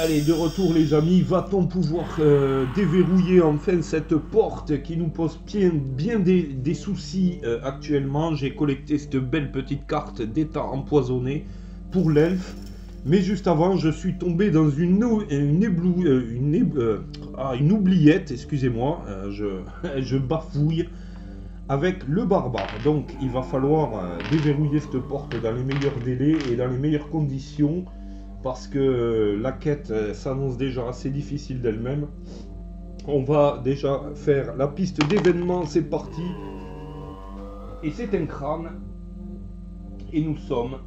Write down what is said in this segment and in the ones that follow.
Allez, de retour les amis, va-t-on pouvoir déverrouiller enfin cette porte qui nous pose bien des soucis actuellement. J'ai collecté cette belle petite carte d'état empoisonné pour l'elfe. Mais juste avant, je suis tombé dans une oubliette, excusez-moi, je bafouille avec le barbare. Donc il va falloir déverrouiller cette porte dans les meilleurs délais et dans les meilleures conditions. Parce que la quête s'annonce déjà assez difficile d'elle-même. On va déjà faire la piste d'événements, c'est parti. Et c'est un crâne. Et nous sommes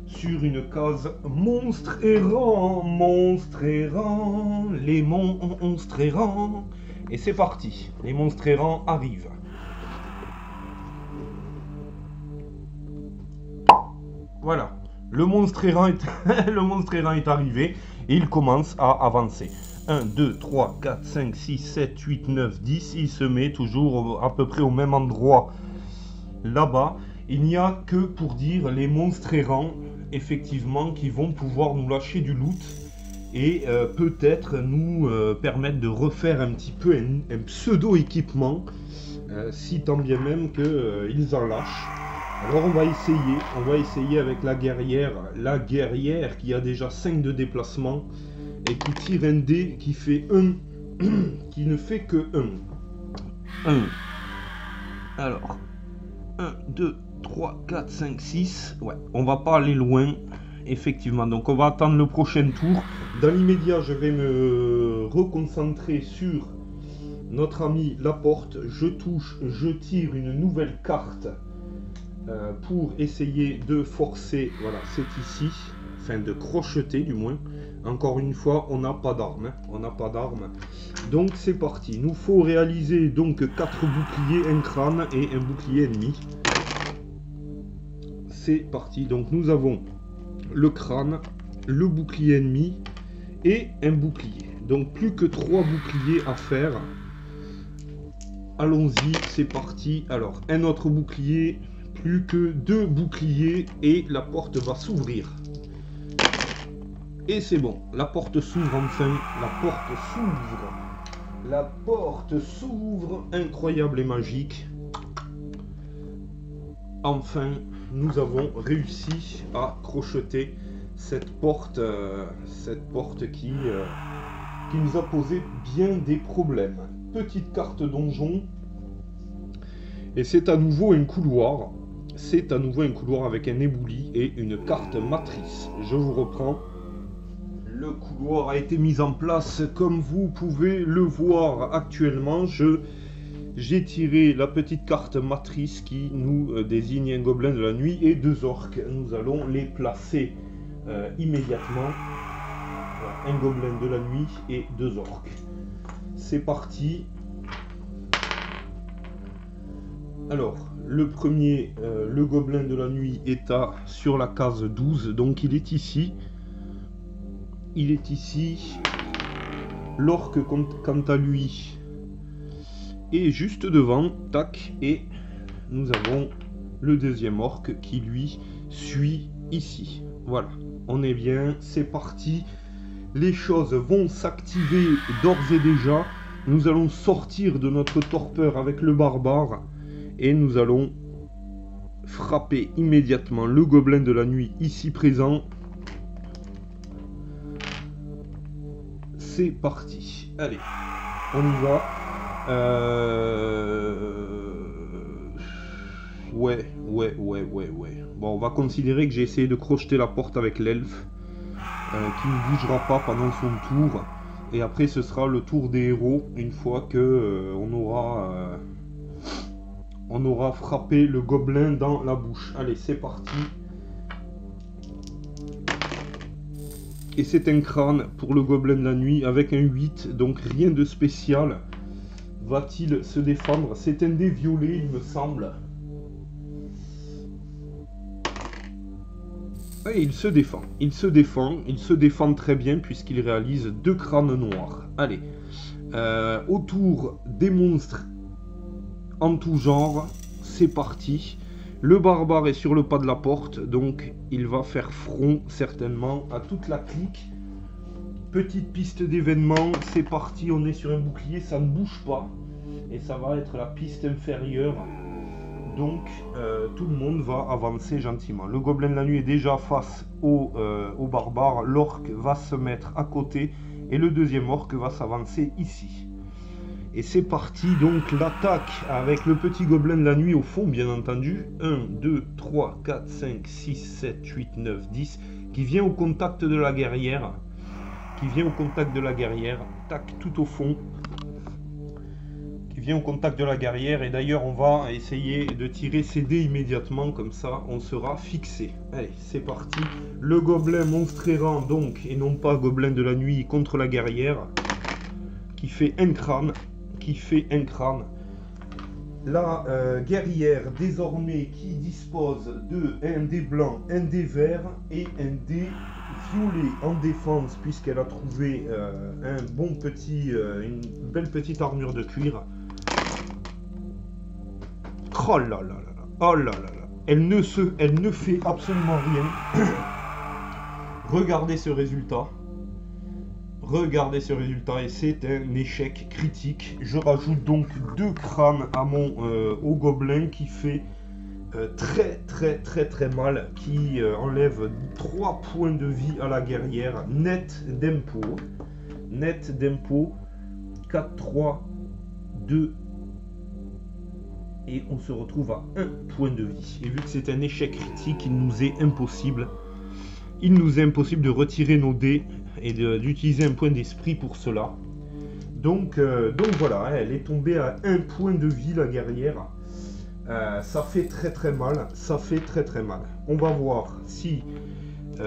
sur une case monstre errant, les monstres errants. Et c'est parti, les monstres errants arrivent. Voilà. Le monstre errant est arrivé et il commence à avancer. 1, 2, 3, 4, 5, 6, 7, 8, 9, 10. Il se met toujours à peu près au même endroit là-bas. Il n'y a que pour dire les monstres errants, effectivement, qui vont pouvoir nous lâcher du loot et peut-être nous permettre de refaire un petit peu un pseudo-équipement, si tant bien même qu'ils en lâchent. Alors on va essayer avec la guerrière qui a déjà 5 de déplacement et qui tire un dé qui fait 1, qui ne fait que 1. 1. Alors, 1, 2, 3, 4, 5, 6. Ouais, on va pas aller loin, effectivement. Donc on va attendre le prochain tour. Dans l'immédiat, je vais me reconcentrer sur notre ami Laporte. Je touche, je tire une nouvelle carte. Pour essayer de forcer, voilà, c'est ici, enfin de crocheter du moins. Encore une fois, on n'a pas d'armes, donc c'est parti. Nous faut réaliser donc 4 boucliers, un crâne et un bouclier ennemi. C'est parti, donc nous avons le crâne, le bouclier ennemi et un bouclier. Donc plus que 3 boucliers à faire. Allons-y, c'est parti. Alors, un autre bouclier. Plus que 2 boucliers et la porte va s'ouvrir. Et c'est bon, la porte s'ouvre enfin, la porte s'ouvre, incroyable et magique. Enfin, nous avons réussi à crocheter cette porte qui nous a posé bien des problèmes. Petite carte donjon. Et c'est à nouveau un couloir. C'est à nouveau un couloir avec un éboulis et une carte matrice. Je vous reprends. Le couloir a été mis en place comme vous pouvez le voir actuellement. J'ai tiré la petite carte matrice qui nous désigne un gobelin de la nuit et 2 orques. Nous allons les placer immédiatement. Voilà, un gobelin de la nuit et 2 orques. C'est parti. Alors, le premier, le gobelin de la nuit est sur la case 12, donc il est ici. Il est ici. L'orque, quant à lui, est juste devant, tac, et nous avons le deuxième orque qui, lui, suit ici. Voilà, on est bien, c'est parti. Les choses vont s'activer d'ores et déjà. Nous allons sortir de notre torpeur avec le barbare. Et nous allons frapper immédiatement le gobelin de la nuit ici présent. C'est parti. Allez, on y va. Ouais. Bon, on va considérer que j'ai essayé de crocheter la porte avec l'elfe. Qui ne bougera pas pendant son tour. Et après, ce sera le tour des héros une fois que on aura frappé le gobelin dans la bouche. Allez, c'est parti. Et c'est un crâne pour le gobelin de la nuit avec un 8, donc rien de spécial. Va-t-il se défendre? C'est un dé violet, il me semble. Et il se défend. Il se défend très bien puisqu'il réalise 2 crânes noirs. Allez. Autour des monstres en tout genre, c'est parti. Le barbare est sur le pas de la porte, donc il va faire front certainement à toute la clique. Petite piste d'événement, c'est parti, on est sur un bouclier, ça ne bouge pas. Et ça va être la piste inférieure. Donc tout le monde va avancer gentiment. Le gobelin de la nuit est déjà face au barbare. L'orque va se mettre à côté et le deuxième orque va s'avancer ici. Et c'est parti, donc l'attaque avec le petit gobelin de la nuit au fond, bien entendu. 1, 2, 3, 4, 5, 6, 7, 8, 9, 10. Qui vient au contact de la guerrière. Tac, tout au fond. Qui vient au contact de la guerrière. Et d'ailleurs, on va essayer de tirer ses dés immédiatement. Comme ça, on sera fixé. Allez, c'est parti. Le gobelin monstre errant, donc, et non pas gobelin de la nuit, contre la guerrière. Qui fait un crâne. La guerrière désormais qui dispose de un dé blanc, un dé vert et un dé violet en défense puisqu'elle a trouvé une belle petite armure de cuir. Oh là là là là, oh là là là, elle ne fait absolument rien. Regardez ce résultat. Et c'est un échec critique. Je rajoute donc 2 crânes à au gobelin qui fait très mal, qui enlève 3 points de vie à la guerrière, net d'impôt, 4, 3, 2, et on se retrouve à 1 point de vie. Et vu que c'est un échec critique, il nous est impossible de retirer nos dés et d'utiliser un point d'esprit pour cela. Donc voilà, elle est tombée à 1 point de vie, la guerrière. Ça fait très mal, On va voir si c'est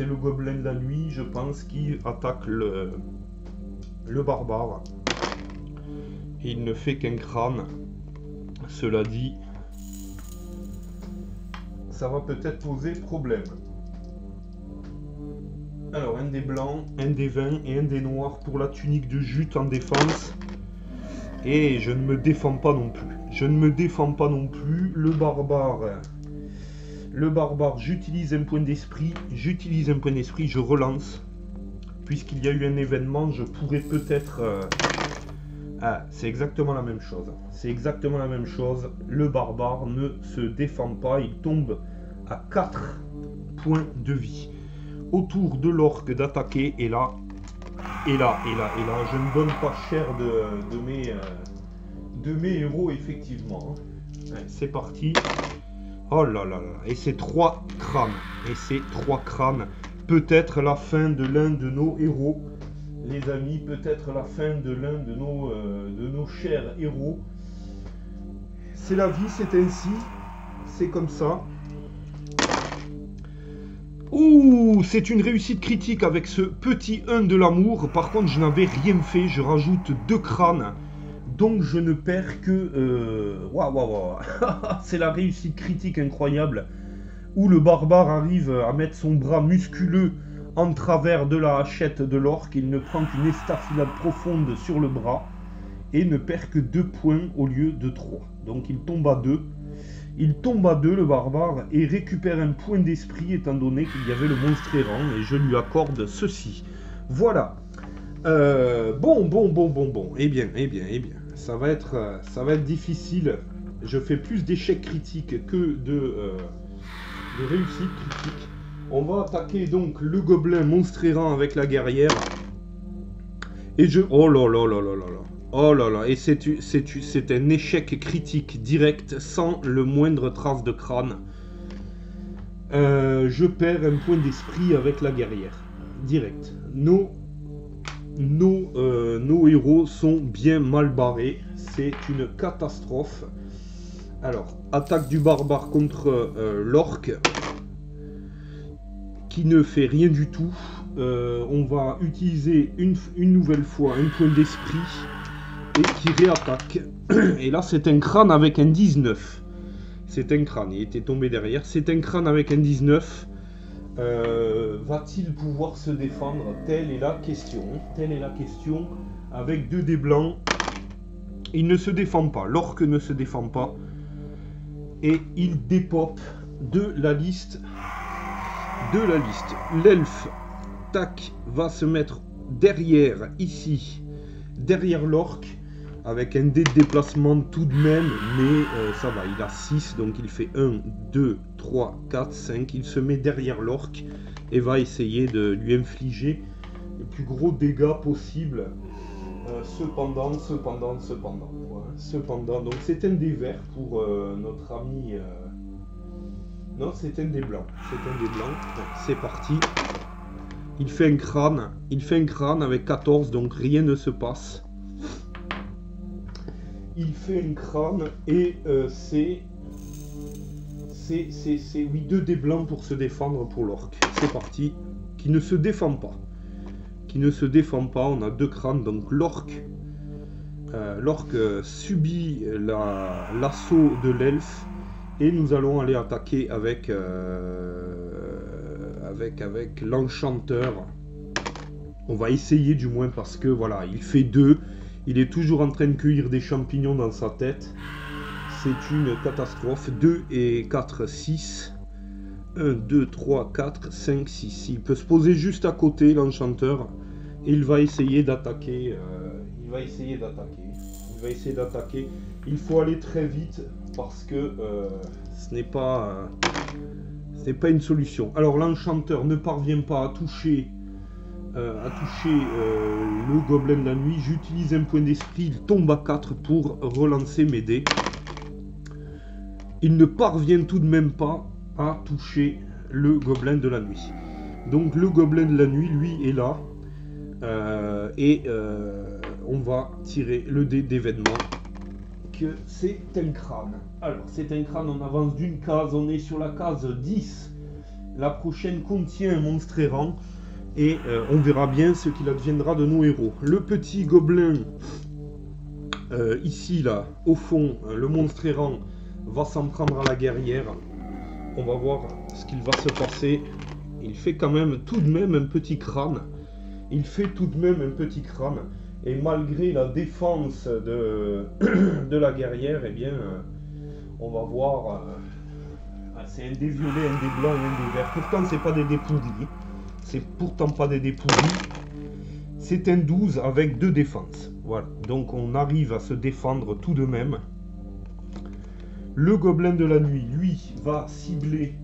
le gobelin de la nuit, je pense, qui attaque le barbare. Et il ne fait qu'un crâne. Cela dit, ça va peut-être poser problème. Alors, un dé blanc, un dé 20 et un dé noir pour la tunique de jute en défense. Et je ne me défends pas non plus. Le barbare, j'utilise un point d'esprit. Je relance. Puisqu'il y a eu un événement, je pourrais peut-être... c'est exactement la même chose. Le barbare ne se défend pas. Il tombe à 4 points de vie. Autour de l'orque d'attaquer, et là, je ne donne pas cher de mes héros, effectivement. Ouais, c'est parti. Oh là là là, et c'est 3 crânes. Peut-être la fin de l'un de nos héros, les amis, peut-être la fin de l'un de nos chers héros. C'est la vie, c'est ainsi, c'est comme ça. Ouh, c'est une réussite critique avec ce petit 1 de l'amour. Par contre, je n'avais rien fait. Je rajoute 2 crânes. Donc, je ne perds que... Waouh. C'est la réussite critique incroyable. Où le barbare arrive à mettre son bras musculeux en travers de la hachette de l'orque. Il ne prend qu'une estafilade profonde sur le bras. Et ne perd que 2 points au lieu de 3. Donc, il tombe à 2. Le barbare, et récupère un point d'esprit étant donné qu'il y avait le monstre errant, et je lui accorde ceci. Voilà. Bon. Eh bien. Ça va être difficile. Je fais plus d'échecs critiques que de réussites critiques. On va attaquer donc le gobelin monstre errant avec la guerrière. Et je... Oh là là, et c'est un échec critique direct, sans le moindre trace de crâne. Je perds un point d'esprit avec la guerrière. Direct. Nos héros sont bien mal barrés. C'est une catastrophe. Alors, attaque du barbare contre l'orque, qui ne fait rien du tout. On va utiliser une nouvelle fois un point d'esprit. Et qui réattaque. Et là, c'est un crâne avec un 19. C'est un crâne, il était tombé derrière. C'est un crâne avec un 19. Va-t-il pouvoir se défendre? Telle est la question. Avec 2 dés blancs. Il ne se défend pas. L'orque ne se défend pas. Et il dépop de la liste de la liste. L'elfe, tac, va se mettre derrière, ici, derrière l'orque, avec un dé de déplacement tout de même, mais ça va, il a 6, donc il fait 1, 2, 3, 4, 5, il se met derrière l'orque et va essayer de lui infliger les plus gros dégâts possibles. Cependant, donc c'est un dé vert pour notre ami... Non, c'est un dé blanc, c'est parti. Il fait un crâne avec 14, donc rien ne se passe. Il fait un crâne et c'est 2 dés blancs pour se défendre pour l'orque. C'est parti. Qui ne se défend pas. On a 2 crânes, donc l'orque subit l'assaut de l'elfe et nous allons aller attaquer avec l'enchanteur. On va essayer du moins parce que voilà, il fait 2. Il est toujours en train de cueillir des champignons dans sa tête. C'est une catastrophe. 2 et 4, 6. 1, 2, 3, 4, 5, 6. Il peut se poser juste à côté, l'enchanteur. Et il va essayer d'attaquer. Il faut aller très vite parce que ce n'est pas une solution. Alors l'enchanteur ne parvient pas à toucher le gobelin de la nuit. J'utilise un point d'esprit, il tombe à 4 pour relancer mes dés. Il ne parvient tout de même pas à toucher le gobelin de la nuit. Donc le gobelin de la nuit, lui, est là. On va tirer le dé d'événement. Que c'est un crâne. Alors, c'est un crâne, on avance d'une case, on est sur la case 10. La prochaine contient un monstre errant. Et on verra bien ce qu'il adviendra de nos héros. Le petit gobelin, ici, là, au fond, le monstre errant va s'en prendre à la guerrière. On va voir ce qu'il va se passer. Il fait quand même tout de même un petit crâne. Et malgré la défense de la guerrière, eh bien, on va voir... c'est un dé violet, un dé blanc et un dé vert. Pourtant, c'est pas des dés pourris. C'est un 12 avec 2 défenses. Voilà. Donc on arrive à se défendre tout de même. Le gobelin de la nuit, lui, va cibler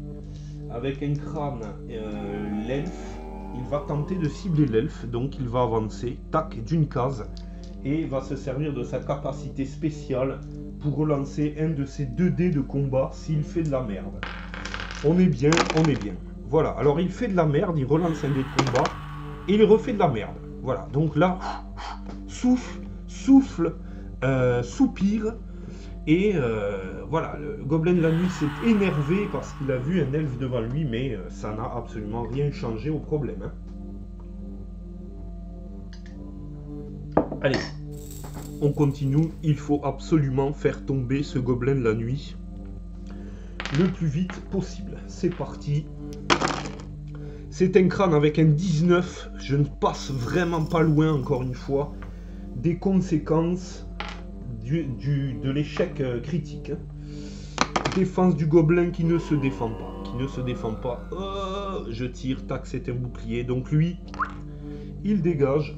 avec un crâne l'elfe. Il va tenter de cibler l'elfe. Donc il va avancer, tac, d'une case. Et va se servir de sa capacité spéciale pour relancer un de ses 2 dés de combat s'il fait de la merde. On est bien. Voilà, alors il fait de la merde, il relance un dé de combat, et il refait de la merde. Voilà, donc là, souffle, soupire, et voilà, le gobelin de la nuit s'est énervé parce qu'il a vu un elfe devant lui, mais ça n'a absolument rien changé au problème. Hein. Allez, on continue, il faut absolument faire tomber ce gobelin de la nuit le plus vite possible. C'est parti. C'est un crâne avec un 19. Je ne passe vraiment pas loin, encore une fois, des conséquences de l'échec critique. Défense du gobelin qui ne se défend pas. Oh, je tire, tac, c'est un bouclier. Donc lui, il dégage.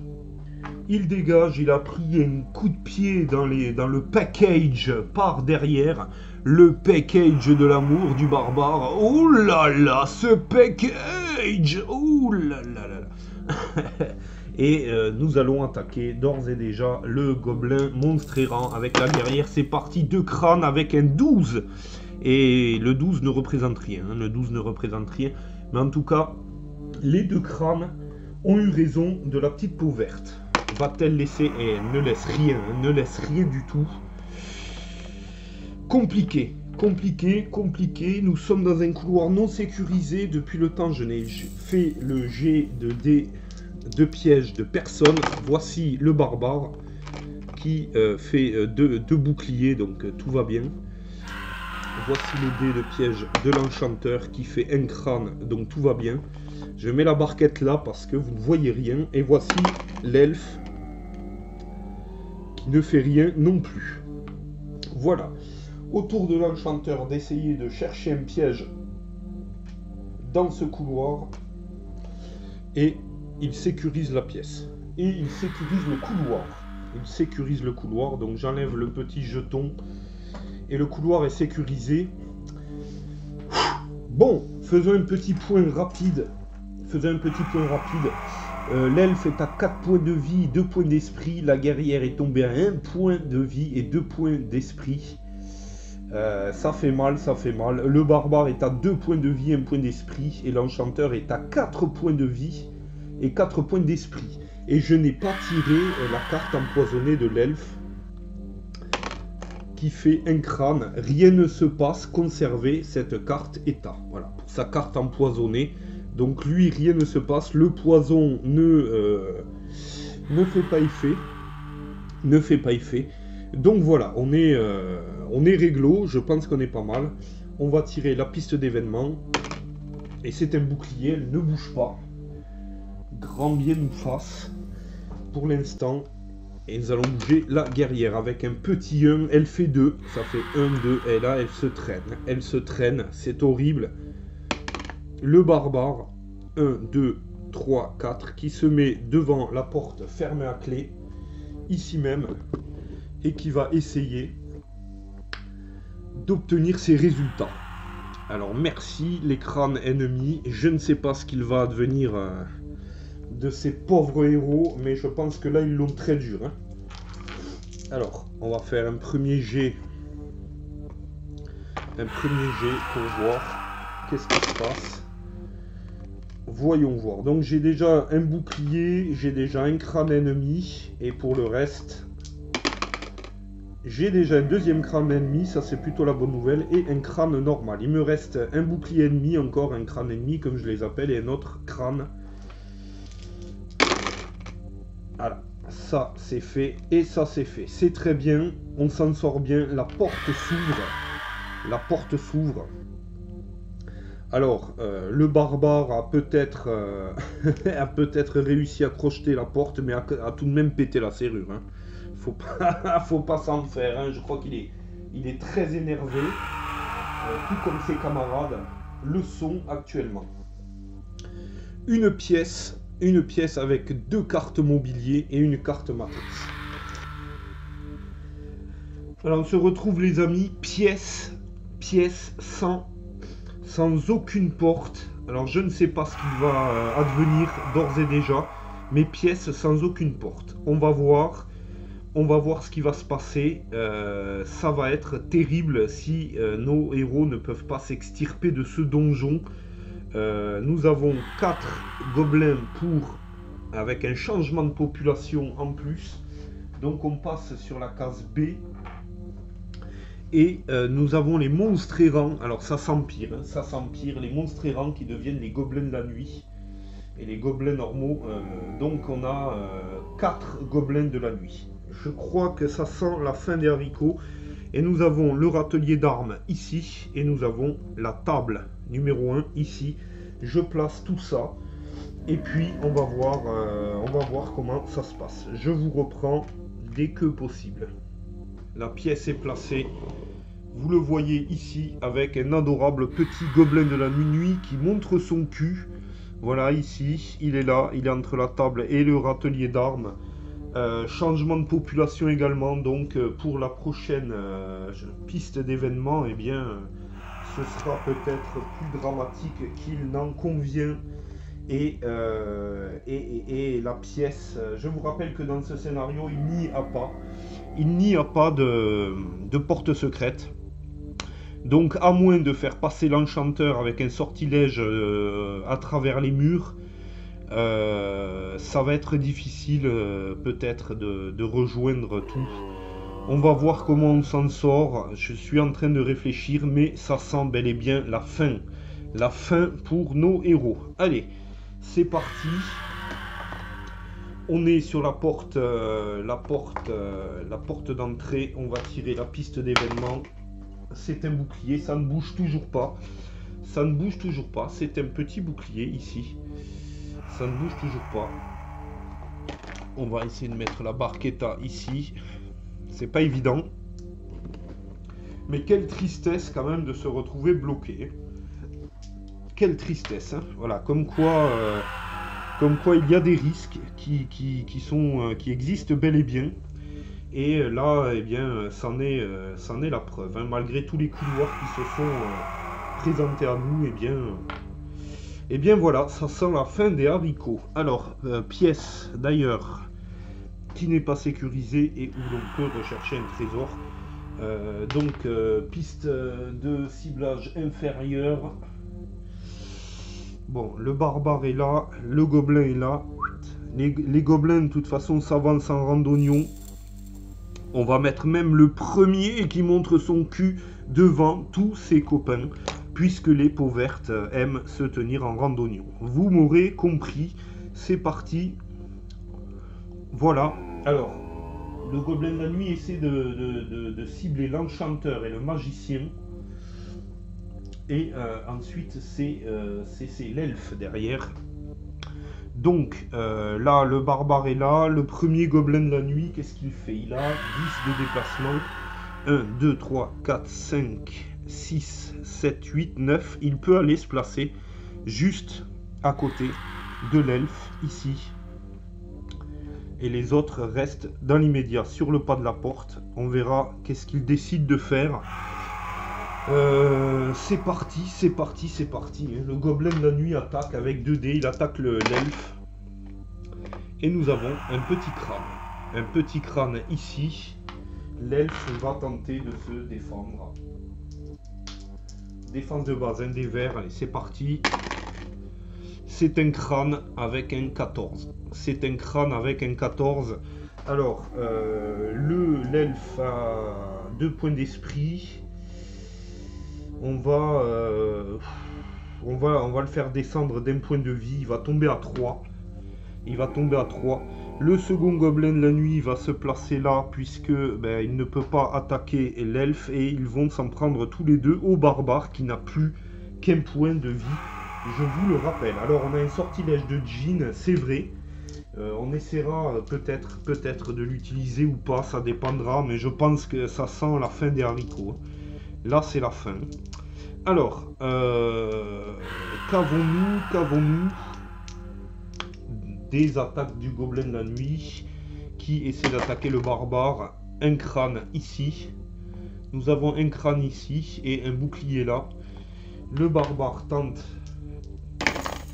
Il a pris un coup de pied dans le package par derrière. Le package de l'amour du barbare. Oh là là, ce package. Oh là là là. Et nous allons attaquer d'ores et déjà le gobelin monstre errant avec la guerrière. C'est parti, 2 crânes avec un 12. Et le 12 ne représente rien. Mais en tout cas, les 2 crânes ont eu raison de la petite peau verte. Va-t-elle laisser... elle ne laisse rien du tout. Compliqué. Nous sommes dans un couloir non sécurisé. Depuis le temps, je n'ai fait le jet de dés de piège de personne. Voici le barbare qui fait 2 boucliers, donc tout va bien. Voici le dé de piège de l'enchanteur qui fait un crâne, donc tout va bien. Je mets la barquette là parce que vous ne voyez rien. Et voici l'elfe qui ne fait rien non plus. Voilà. Autour de l'enchanteur d'essayer de chercher un piège dans ce couloir et il sécurise la pièce. Et il sécurise le couloir. Il sécurise le couloir, donc j'enlève le petit jeton et le couloir est sécurisé. Bon, faisons un petit point rapide. L'elfe est à 4 points de vie, 2 points d'esprit. La guerrière est tombée à 1 point de vie et 2 points d'esprit. Ça fait mal. Le barbare est à 2 points de vie, 1 point d'esprit. Et l'enchanteur est à 4 points de vie et 4 points d'esprit. Et je n'ai pas tiré la carte empoisonnée de l'elfe qui fait un crâne. Rien ne se passe, conservez cette carte état. Voilà, pour sa carte empoisonnée. Donc lui, rien ne se passe. Le poison ne fait pas effet. Donc voilà, on est réglo. Je pense qu'on est pas mal. On va tirer la piste d'événement. Et c'est un bouclier, elle ne bouge pas. Grand bien nous fasse. Pour l'instant. Et nous allons bouger la guerrière avec un petit 1. Elle fait 2. Ça fait 1, 2. Et là, elle se traîne. C'est horrible. Le barbare. 1, 2, 3, 4. Qui se met devant la porte fermée à clé. Ici même. Et qui va essayer d'obtenir ses résultats. Alors, merci les crânes ennemis. Je ne sais pas ce qu'il va advenir de ces pauvres héros, mais je pense que là, ils l'ont très dur. Hein. Alors, on va faire un premier jet. Pour voir qu'est-ce qui se passe. Voyons voir. Donc, j'ai déjà un bouclier, j'ai déjà un crâne ennemi, et pour le reste, j'ai déjà un deuxième crâne ennemi, ça c'est plutôt la bonne nouvelle, et un crâne normal. Il me reste un bouclier ennemi, encore un crâne ennemi, comme je les appelle, et un autre crâne. Voilà, ça c'est fait et ça c'est fait. C'est très bien, on s'en sort bien, la porte s'ouvre. Alors, le barbare a peut-être réussi à crocheter la porte, mais a tout de même pété la serrure. Hein. Faut pas s'en faire, hein. Je crois qu'il est très énervé, tout comme ses camarades le sont actuellement. Une pièce avec 2 cartes mobilier et une carte matrice. Alors on se retrouve les amis, pièce sans aucune porte. Alors je ne sais pas ce qui va advenir d'ores et déjà, mais pièce sans aucune porte. On va voir ce qui va se passer. Ça va être terrible si nos héros ne peuvent pas s'extirper de ce donjon. Nous avons 4 gobelins avec un changement de population en plus. Donc on passe sur la case B. Et nous avons les monstres errants. Alors ça s'empire. Les monstres errants qui deviennent les gobelins de la nuit. Et les gobelins normaux. Donc on a 4 gobelins de la nuit. Je crois que ça sent la fin des haricots. Et nous avons le râtelier d'armes ici. Et nous avons la table numéro 1 ici. Je place tout ça. Et puis on va voir comment ça se passe. Je vous reprends dès que possible. La pièce est placée. Vous le voyez ici avec un adorable petit gobelin de la nuit qui montre son cul. Voilà, ici, il est là, il est entre la table et le râtelier d'armes. Changement de population également, donc pour la prochaine piste d'événement, eh bien, ce sera peut-être plus dramatique qu'il n'en convient. Et la pièce, je vous rappelle que dans ce scénario, il n'y a pas de porte secrète. Donc à moins de faire passer l'enchanteur avec un sortilège à travers les murs, ça va être difficile peut-être de rejoindre tout. On va voir comment on s'en sort. Je suis en train de réfléchir, mais ça sent bel et bien la fin. La fin pour nos héros. Allez, c'est parti. On est sur la porte d'entrée. On va tirer la piste d'événement. C'est un bouclier, ça ne bouge toujours pas. C'est un petit bouclier ici. Ça ne bouge toujours pas. On va essayer de mettre la barquetta ici. C'est pas évident. Mais quelle tristesse quand même de se retrouver bloqué. quelle tristesse, hein. Voilà, comme quoi il y a des risques qui existent bel et bien. Et là, eh bien, c'en est la preuve, hein. Malgré tous les couloirs qui se sont présentés à nous, eh bien voilà, ça sent la fin des haricots. Alors, pièce d'ailleurs qui n'est pas sécurisée et où l'on peut rechercher un trésor. Donc, piste de ciblage inférieure. Bon, le barbare est là, le gobelin est là. Les gobelins, de toute façon, s'avancent en randonnion. On va mettre même le premier qui montre son cul devant tous ses copains, puisque les peaux vertes aiment se tenir en randonnion. Vous m'aurez compris, c'est parti. Voilà. Alors, le gobelin de la nuit essaie de cibler l'enchanteur et le magicien. Et ensuite, c'est l'elfe derrière. Donc, là, le barbare est là. Le premier gobelin de la nuit, qu'est-ce qu'il fait? Il a 10 de déplacement. 1, 2, 3, 4, 5, 6, 7, 8, 9. Il peut aller se placer juste à côté de l'elfe, ici. Et les autres restent dans l'immédiat sur le pas de la porte. On verra qu'est-ce qu'il décide de faire. C'est parti, c'est parti, c'est parti. Le gobelin de la nuit attaque avec 2 dés. Il attaque l'elfe. Et nous avons un petit crâne. Un petit crâne ici. L'elfe va tenter de se défendre. Défense de base, un dé vert. Allez, c'est parti. C'est un crâne avec un 14. C'est un crâne avec un 14. Alors, l'elfe a 2 points d'esprit. On va le faire descendre d'un point de vie. Il va tomber à 3. Il va tomber à 3. Le second gobelin de la nuit va se placer là, puisque il ne peut pas attaquer l'elfe. Et ils vont s'en prendre tous les deux au barbare qui n'a plus qu'un point de vie. Je vous le rappelle. Alors, on a un sortilège de djinn, c'est vrai. On essaiera peut-être de l'utiliser ou pas, ça dépendra. Mais je pense que ça sent la fin des haricots. Là, c'est la fin. Alors, qu'avons-nous des attaques du gobelin de la nuit qui essaie d'attaquer le barbare. Un crâne ici. Nous avons un crâne ici et un bouclier là. Le barbare tente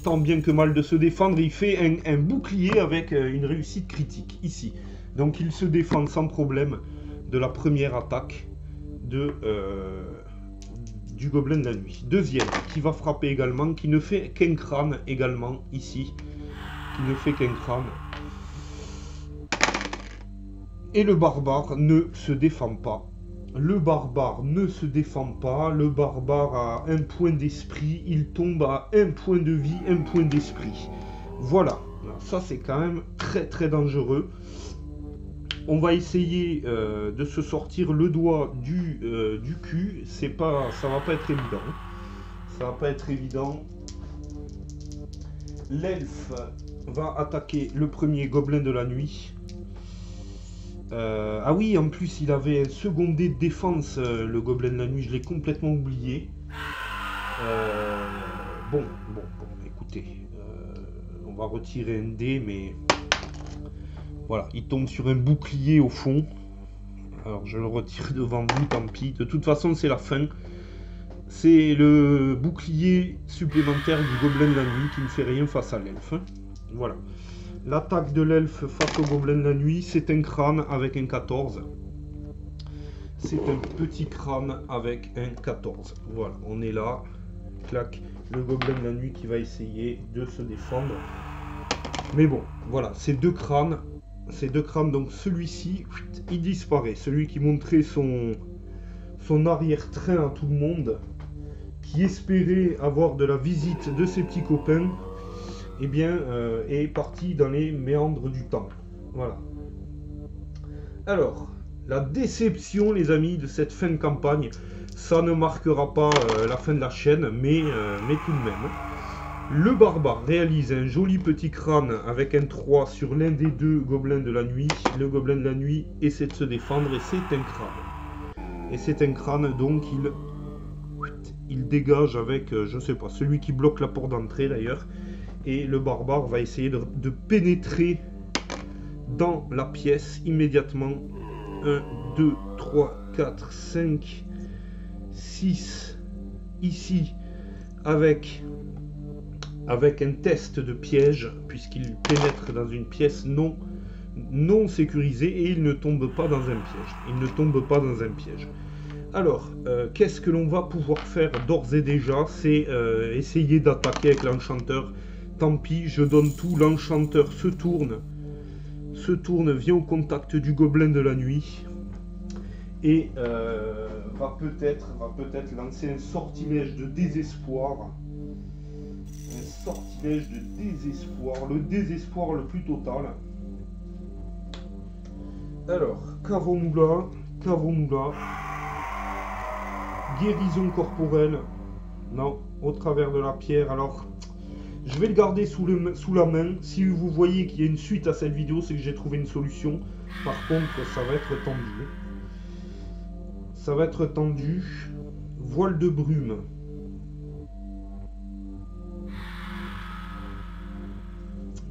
tant bien que mal de se défendre. Il fait un bouclier avec une réussite critique ici. Donc il se défend sans problème de la première attaque du gobelin de la nuit. Deuxième qui va frapper également, qui ne fait qu'un crâne également ici. Qui ne fait qu'un crâne. Et le barbare ne se défend pas. Le barbare ne se défend pas. Le barbare a un point d'esprit. Il tombe à un point de vie, un point d'esprit. Voilà. Ça, c'est quand même très très dangereux. On va essayer de se sortir le doigt du cul. Ça va pas être évident. Ça va pas être évident. L'elfe va attaquer le premier gobelin de la nuit. Ah oui, en plus il avait un second dé de défense, le gobelin de la nuit, je l'ai complètement oublié. Bon, écoutez, on va retirer un dé, mais voilà, il tombe sur un bouclier au fond. Alors je le retire devant vous, tant pis. De toute façon, c'est la fin. C'est le bouclier supplémentaire du gobelin de la nuit qui ne fait rien face à l'elfe. Voilà. L'attaque de l'elfe face au gobelin de la nuit, c'est un crâne avec un 14. C'est un petit crâne avec un 14. Voilà, on est là. Clac. Le gobelin de la nuit qui va essayer de se défendre. Mais bon, voilà, ces deux crânes. Donc celui-ci, il disparaît. Celui qui montrait son arrière-train à tout le monde, qui espérait avoir de la visite de ses petits copains, eh bien, est parti dans les méandres du temps. Voilà. Alors, la déception, les amis, de cette fin de campagne, ça ne marquera pas la fin de la chaîne, mais tout de même. Le barbare réalise un joli petit crâne avec un 3 sur l'un des deux gobelins de la nuit. Le gobelin de la nuit essaie de se défendre et c'est un crâne. Et c'est un crâne, donc il dégage avec, je sais pas, celui qui bloque la porte d'entrée d'ailleurs. Et le barbare va essayer de pénétrer dans la pièce immédiatement. 1, 2, 3, 4, 5, 6, ici, avec un test de piège, puisqu'il pénètre dans une pièce non sécurisée, et il ne tombe pas dans un piège. Il ne tombe pas dans un piège. Alors, qu'est-ce que l'on va pouvoir faire d'ores et déjà? C'est essayer d'attaquer avec l'enchanteur. Tant pis, je donne tout. L'enchanteur se tourne, vient au contact du gobelin de la nuit et va peut-être lancer un sortilège de désespoir. Un sortilège de désespoir, le désespoir le plus total. Alors, qu'avons-nous là? Guérison corporelle. Non, au travers de la pierre. Alors, je vais le garder sous la main. Si vous voyez qu'il y a une suite à cette vidéo, c'est que j'ai trouvé une solution. Par contre, ça va être tendu. Ça va être tendu. Voile de brume.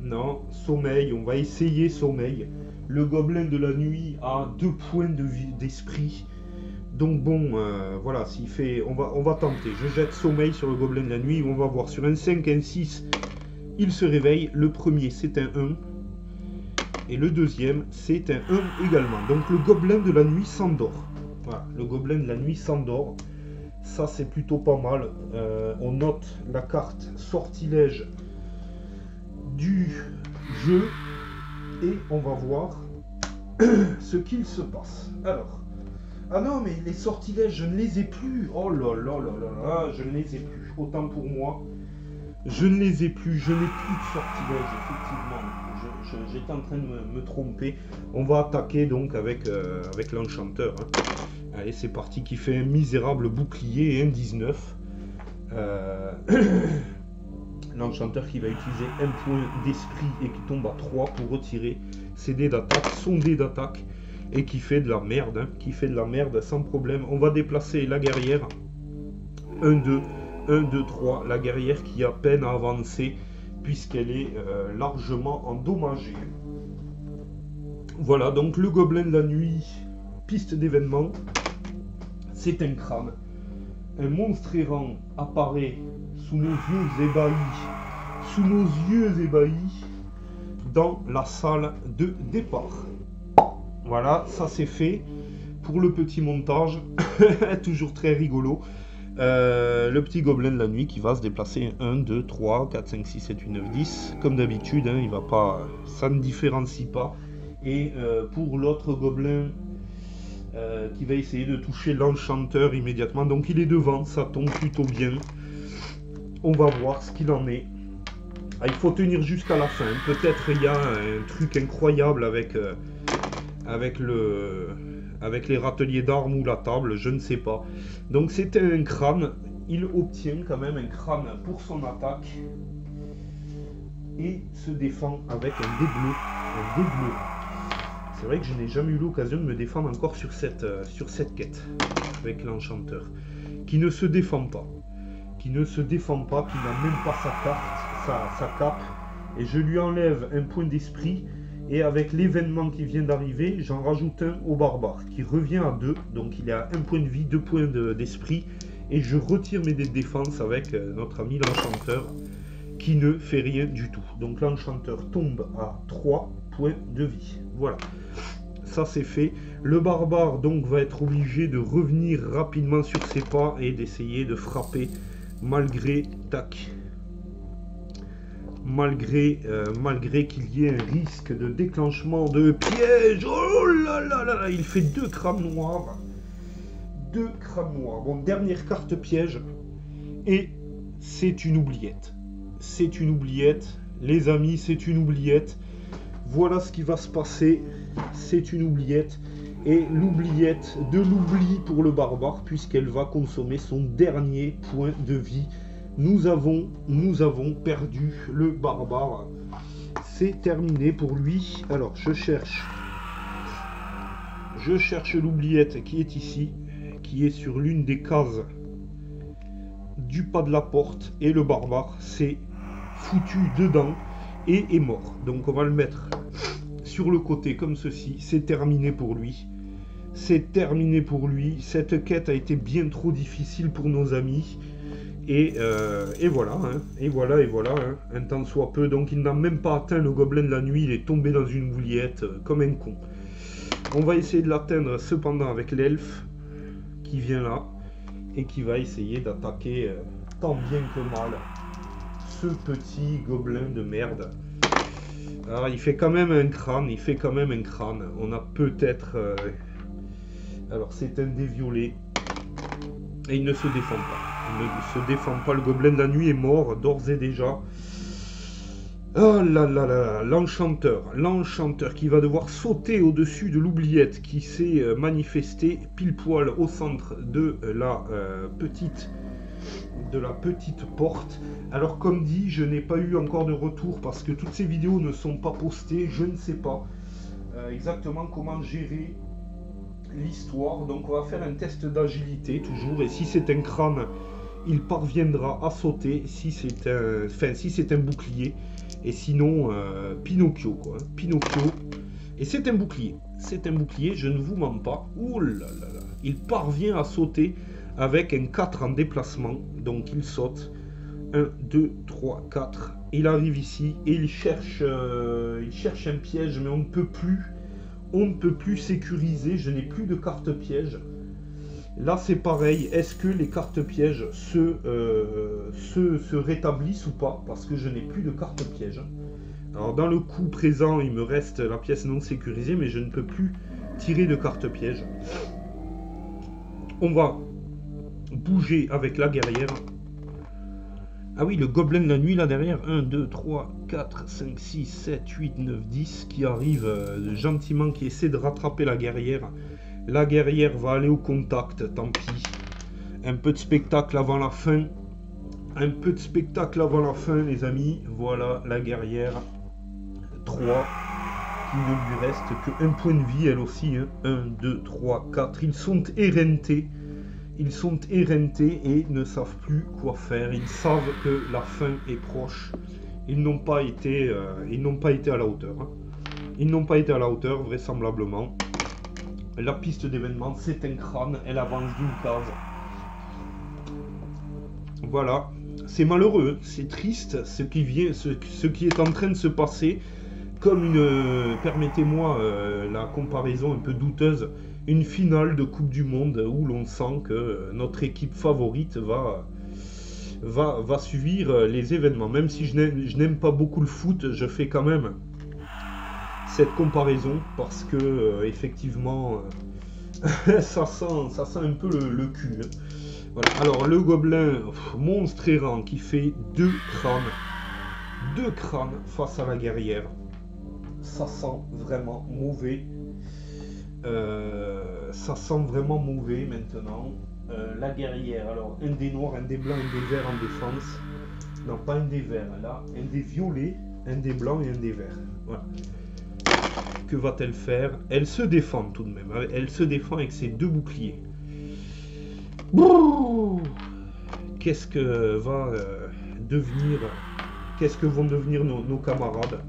Non, sommeil. On va essayer sommeil. Le gobelin de la nuit a 2 points d'esprit. Donc bon, voilà, s'il fait, on va tenter. Je jette sommeil sur le gobelin de la nuit. On va voir sur un 5, un 6, il se réveille. Le premier, c'est un 1. Et le deuxième, c'est un 1 également. Donc le gobelin de la nuit s'endort. Voilà, le gobelin de la nuit s'endort. Ça, c'est plutôt pas mal. On note la carte sortilège du jeu. Et on va voir ce qu'il se passe. Alors... Ah non, mais les sortilèges, je ne les ai plus. Oh là là là là là, je ne les ai plus. Autant pour moi, je ne les ai plus. Je n'ai plus de sortilèges, effectivement. J'étais en train de me tromper. On va attaquer donc avec l'enchanteur. Hein. Allez, c'est parti, qui fait un misérable bouclier et un 19. L'enchanteur qui va utiliser un point d'esprit et qui tombe à 3 pour retirer ses dés d'attaque, son dé d'attaque. Et qui fait de la merde, hein, qui fait de la merde sans problème. On va déplacer la guerrière. 1, 2, 1, 2, 3. La guerrière qui a peine à avancer puisqu'elle est largement endommagée. Voilà, donc le gobelin de la nuit, piste d'événement. C'est un crâne. Un monstre errant apparaît sous nos yeux ébahis, dans la salle de départ. Voilà, ça c'est fait pour le petit montage, toujours très rigolo. Le petit gobelin de la nuit qui va se déplacer 1, 2, 3, 4, 5, 6, 7, 8, 9, 10. Comme d'habitude, hein, il va pas, ça ne différencie pas. Et pour l'autre gobelin qui va essayer de toucher l'enchanteur immédiatement. Donc il est devant, ça tombe plutôt bien. On va voir ce qu'il en est. Ah, il faut tenir jusqu'à la fin. Peut-être il y a un truc incroyable avec les râteliers d'armes ou la table, je ne sais pas. Donc c'était un crâne, il obtient quand même un crâne pour son attaque et se défend avec un dé bleu. C'est vrai que je n'ai jamais eu l'occasion de me défendre encore sur cette quête avec l'enchanteur, qui ne se défend pas, qui n'a même pas sa carte, sa cape, et je lui enlève un point d'esprit. Et avec l'événement qui vient d'arriver, j'en rajoute un au barbare, qui revient à 2. Donc il a 1 point de vie, 2 points d'esprit. Et je retire mes dés de défense avec notre ami l'enchanteur, qui ne fait rien du tout. Donc l'enchanteur tombe à 3 points de vie. Voilà, ça c'est fait. Le barbare donc va être obligé de revenir rapidement sur ses pas et d'essayer de frapper malgré qu'il y ait un risque de déclenchement de piège. Oh là là là là, il fait 2 crânes noirs. 2 crânes noirs. Bon, dernière carte piège. Et c'est une oubliette. C'est une oubliette. Les amis, c'est une oubliette. Voilà ce qui va se passer. C'est une oubliette. Et l'oubliette de l'oubli pour le barbare, puisqu'elle va consommer son dernier point de vie. Nous avons perdu le barbare. C'est terminé pour lui. Alors, je cherche l'oubliette qui est ici, qui est sur l'une des cases du pas de la porte et le barbare s'est foutu dedans et est mort. Donc on va le mettre sur le côté comme ceci. C'est terminé pour lui. C'est terminé pour lui. Cette quête a été bien trop difficile pour nos amis. Et voilà, hein. Et voilà, hein. Un temps soit peu. Donc il n'a même pas atteint le gobelin de la nuit. Il est tombé dans une oubliette comme un con. On va essayer de l'atteindre cependant avec l'elfe qui vient là et qui va essayer d'attaquer tant bien que mal ce petit gobelin de merde. Alors il fait quand même un crâne, On a peut-être... Alors c'est un dé violet. Et il ne se défend pas. Il ne se défend pas. Le gobelin de la nuit est mort d'ores et déjà. Oh là là là, l'enchanteur qui va devoir sauter au-dessus de l'oubliette qui s'est manifestée pile poil au centre de la petite porte. Alors comme dit, je n'ai pas eu encore de retour parce que toutes ces vidéos ne sont pas postées. Je ne sais pas exactement comment gérer l'histoire. Donc on va faire un test d'agilité toujours. Et si c'est un crâne, il parviendra à sauter. Si c'est un bouclier. Et sinon, Pinocchio, quoi. Pinocchio. Et c'est un bouclier. C'est un bouclier, je ne vous mens pas. Ouh là là là. Il parvient à sauter avec un 4 en déplacement. Donc il saute. 1, 2, 3, 4. Il arrive ici et il cherche un piège, mais on ne peut plus sécuriser. Je n'ai plus de carte piège. Là c'est pareil, est-ce que les cartes pièges se rétablissent ou pas? Parce que je n'ai plus de cartes pièges. Alors dans le coup présent, il me reste la pièce non sécurisée, mais je ne peux plus tirer de cartes pièges. On va bouger avec la guerrière. Ah oui, le gobelin de la nuit là derrière. 1, 2, 3, 4, 5, 6, 7, 8, 9, 10 qui arrive gentiment, qui essaie de rattraper la guerrière. La guerrière va aller au contact, tant pis. Un peu de spectacle avant la fin. Un peu de spectacle avant la fin, les amis. Voilà, la guerrière. 3. Il ne lui reste qu'un point de vie, elle aussi. Hein. 1, 2, 3, 4. Ils sont éreintés. Ils sont éreintés et ne savent plus quoi faire. Ils savent que la fin est proche. Ils n'ont pas été à la hauteur. Hein. Ils n'ont pas été à la hauteur, vraisemblablement. La piste d'événement, c'est un crâne, elle avance d'une case. Voilà, c'est malheureux, c'est triste ce qui est en train de se passer. Comme permettez-moi la comparaison un peu douteuse, une finale de Coupe du Monde où l'on sent que notre équipe favorite va suivre les événements. Même si je n'aime pas beaucoup le foot, je fais quand même cette comparaison parce que effectivement ça sent un peu le cul. Hein. Voilà. Alors le gobelin monstre errant qui fait 2 crânes face à la guerrière. Ça sent vraiment mauvais. Ça sent vraiment mauvais maintenant. La guerrière, alors un dé noir, un dé blanc, un dé vert en défense. Non, pas un dé vert, là, un dé violet, un dé blanc et un dé vert. Voilà. Que va-t-elle faire? Elle se défend tout de même. Elle se défend avec ses 2 boucliers. Qu'est-ce que va devenir... Qu'est-ce que vont devenir nos camarades?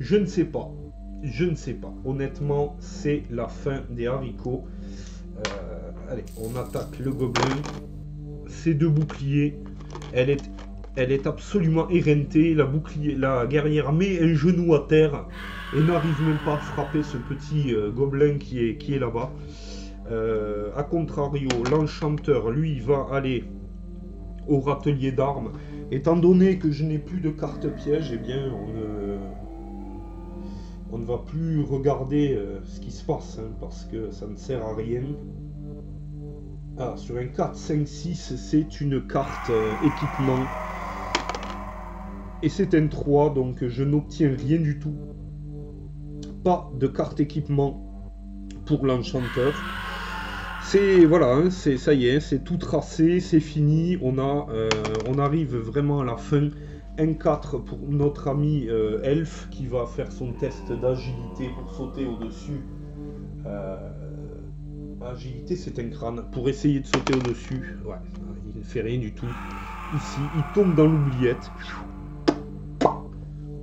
Je ne sais pas. Je ne sais pas. Honnêtement, c'est la fin des haricots. Allez, on attaque le gobelin. Ses 2 boucliers. Elle est absolument éreintée. La guerrière met un genou à terre et n'arrive même pas à frapper ce petit gobelin qui est là-bas. A contrario, l'enchanteur, lui, va aller au râtelier d'armes. Étant donné que je n'ai plus de carte piège, eh bien, on ne va plus regarder ce qui se passe, hein, parce que ça ne sert à rien. Ah, sur un 4, 5, 6, c'est une carte équipement. Et c'est un 3, donc je n'obtiens rien du tout. Pas de carte équipement pour l'enchanteur. C'est, voilà, hein, ça y est, c'est tout tracé, c'est fini. On arrive vraiment à la fin. Un 4 pour notre ami Elf qui va faire son test d'agilité pour sauter au-dessus. Agilité, c'est un crâne. Pour essayer de sauter au-dessus. Ouais, Il ne fait rien du tout. Ici, il tombe dans l'oubliette.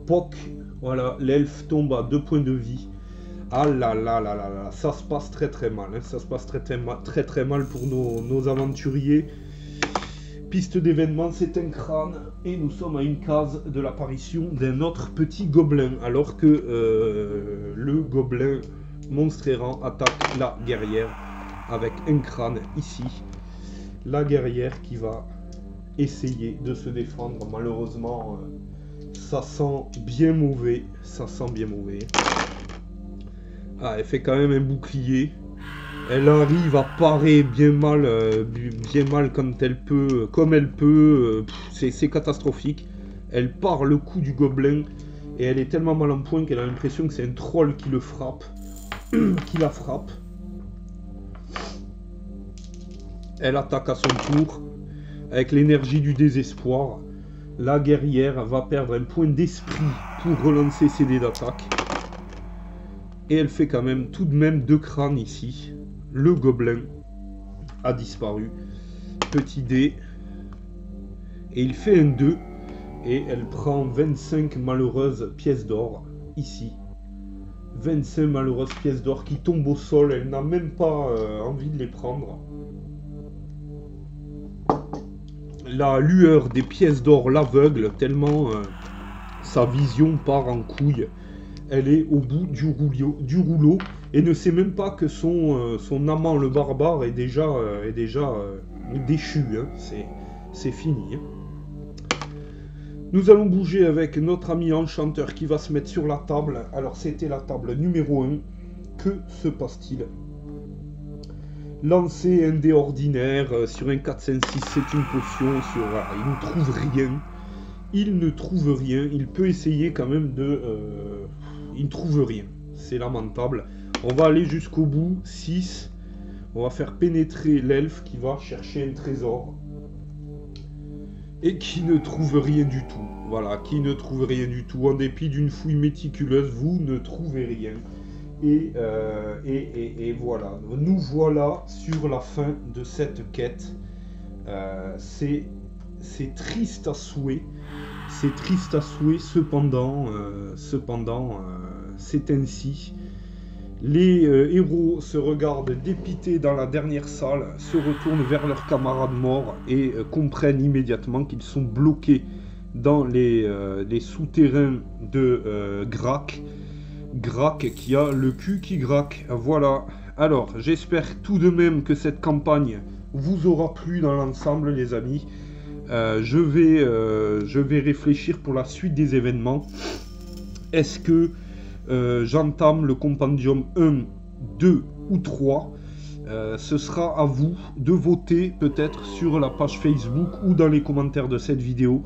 Poc. Voilà, l'elfe tombe à 2 points de vie. Ah là là là là là, ça se passe très très mal. Hein. Ça se passe très mal pour nos aventuriers. Piste d'événement, c'est un crâne. Et nous sommes à une case de l'apparition d'un autre petit gobelin. Alors que le gobelin monstre errant attaque la guerrière avec un crâne ici. La guerrière qui va essayer de se défendre. Malheureusement, ça sent bien mauvais. Ça sent bien mauvais. Ah, elle fait quand même un bouclier. Elle arrive à parer bien mal quand elle peut, comme elle peut. C'est catastrophique. Elle pare le coup du gobelin et elle est tellement mal en point qu'elle a l'impression que c'est un troll qui le frappe, qui la frappe. Elle attaque à son tour avec l'énergie du désespoir. La guerrière va perdre un point d'esprit pour relancer ses dés d'attaque. Et elle fait quand même tout de même 2 crânes ici. Le gobelin a disparu. Petit dé. Et il fait un 2. Et elle prend 25 malheureuses pièces d'or ici. 25 malheureuses pièces d'or qui tombent au sol. Elle n'a même pas envie de les prendre. La lueur des pièces d'or l'aveugle tellement sa vision part en couille. Elle est au bout du rouleau et ne sait même pas que son amant le barbare est déjà déchu. Hein. C'est fini. Hein. Nous allons bouger avec notre ami enchanteur qui va se mettre sur la table. Alors c'était la table numéro 1. Que se passe-t-il? Lancer un dé ordinaire sur un 4, 5, 6, c'est une potion. Il ne trouve rien. Il ne trouve rien. Il peut essayer quand même de... il ne trouve rien. C'est lamentable. On va aller jusqu'au bout. 6. On va faire pénétrer l'elfe qui va chercher un trésor. Et qui ne trouve rien du tout. Voilà, qui ne trouve rien du tout. En dépit d'une fouille méticuleuse, vous ne trouvez rien. Et voilà. Nous voilà sur la fin de cette quête. C'est triste à souhait. C'est triste à souhait, cependant, c'est ainsi. Les héros se regardent dépités dans la dernière salle, se retournent vers leurs camarades morts et comprennent immédiatement qu'ils sont bloqués dans les souterrains de Grak. Grak qui a le cul qui graque. Voilà. Alors, j'espère tout de même que cette campagne vous aura plu dans l'ensemble, les amis. Je vais réfléchir pour la suite des événements. Est-ce que j'entame le compendium 1, 2 ou 3 ce sera à vous de voter peut-être sur la page Facebook ou dans les commentaires de cette vidéo.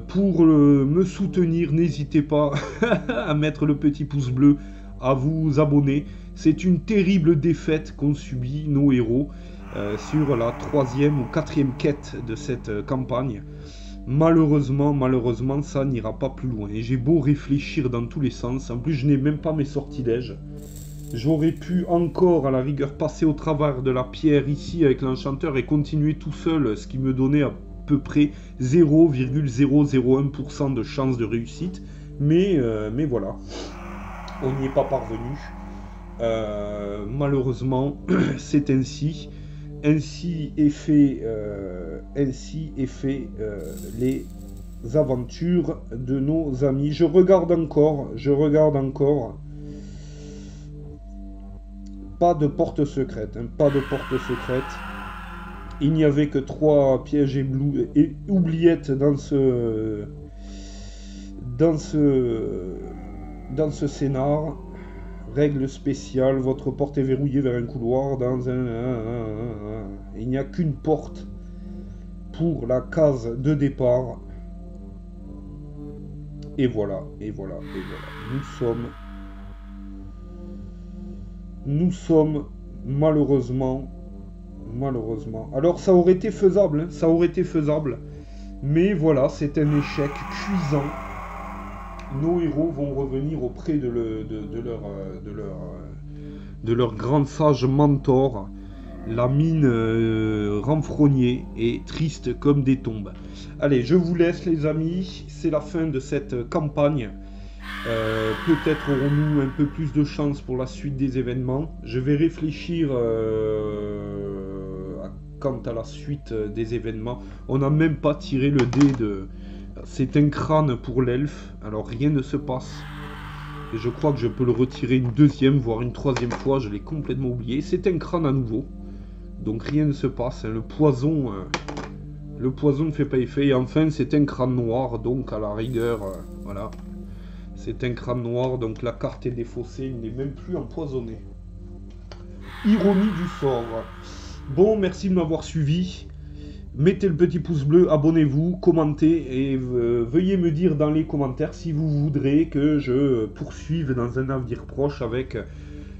Pour me soutenir, n'hésitez pas à mettre le petit pouce bleu, à vous abonner. C'est une terrible défaite qu'ont subi nos héros sur la 3e ou 4e quête de cette campagne. Malheureusement, ça n'ira pas plus loin. Et j'ai beau réfléchir dans tous les sens, en plus je n'ai même pas mes sortilèges. J'aurais pu encore à la rigueur passer au travers de la pierre ici avec l'enchanteur et continuer tout seul, ce qui me donnait à peu près 0,001% de chance de réussite. Mais voilà, on n'y est pas parvenu. Malheureusement, c'est ainsi. Ainsi est fait les aventures de nos amis. Je regarde encore. Pas de porte secrète, hein, pas de porte secrète. Il n'y avait que 3 pièges et oubliettes dans ce scénar. Règle spéciale, votre porte est verrouillée vers un couloir dans il n'y a qu'une porte pour la case de départ. Et voilà. Nous sommes malheureusement. Alors ça aurait été faisable, mais voilà, c'est un échec cuisant. Nos héros vont revenir auprès de leur grand sage mentor La mine renfrognée et triste comme des tombes. Allez, je vous laisse les amis, c'est la fin de cette campagne. Peut-être aurons-nous un peu plus de chance pour la suite des événements. Je vais réfléchir quant à la suite des événements. On n'a même pas tiré le dé de... C'est un crâne pour l'elfe, alors rien ne se passe. Et je crois que je peux le retirer une deuxième, voire une troisième fois, je l'ai complètement oublié. C'est un crâne à nouveau, donc rien ne se passe. Le poison ne fait pas effet. Et enfin, c'est un crâne noir, donc à la rigueur, voilà. C'est un crâne noir, donc la carte est défaussée, il n'est même plus empoisonné. Ironie du sort. Bon, merci de m'avoir suivi. Mettez le petit pouce bleu, abonnez-vous, commentez et veuillez me dire dans les commentaires si vous voudrez que je poursuive dans un avenir proche avec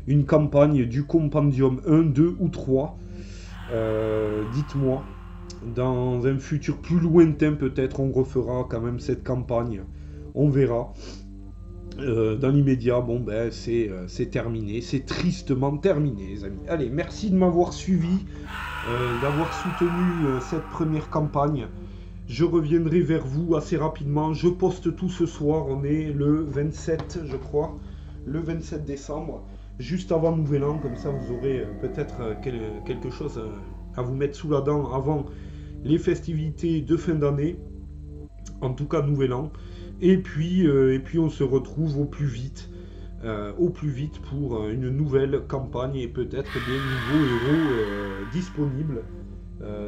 une campagne du Compendium 1, 2 ou 3. Dites-moi. Dans un futur plus lointain peut-être on refera quand même cette campagne. On verra. Dans l'immédiat, bon ben c'est terminé, c'est tristement terminé les amis. Allez, merci de m'avoir suivi, d'avoir soutenu cette première campagne. Je reviendrai vers vous assez rapidement, je poste tout ce soir, on est le 27 je crois, le 27 décembre, juste avant Nouvel An, comme ça vous aurez peut-être quelque chose à vous mettre sous la dent avant les festivités de fin d'année, en tout cas Nouvel An. Et puis on se retrouve au plus vite pour une nouvelle campagne et peut-être des nouveaux héros disponibles.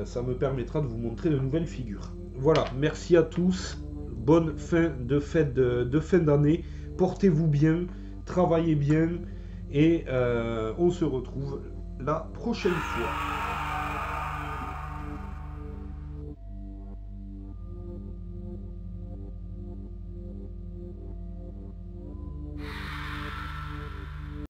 Ça me permettra de vous montrer de nouvelles figures. Voilà, merci à tous, bonne fin de fête de fin d'année, portez-vous bien, travaillez bien et on se retrouve la prochaine fois.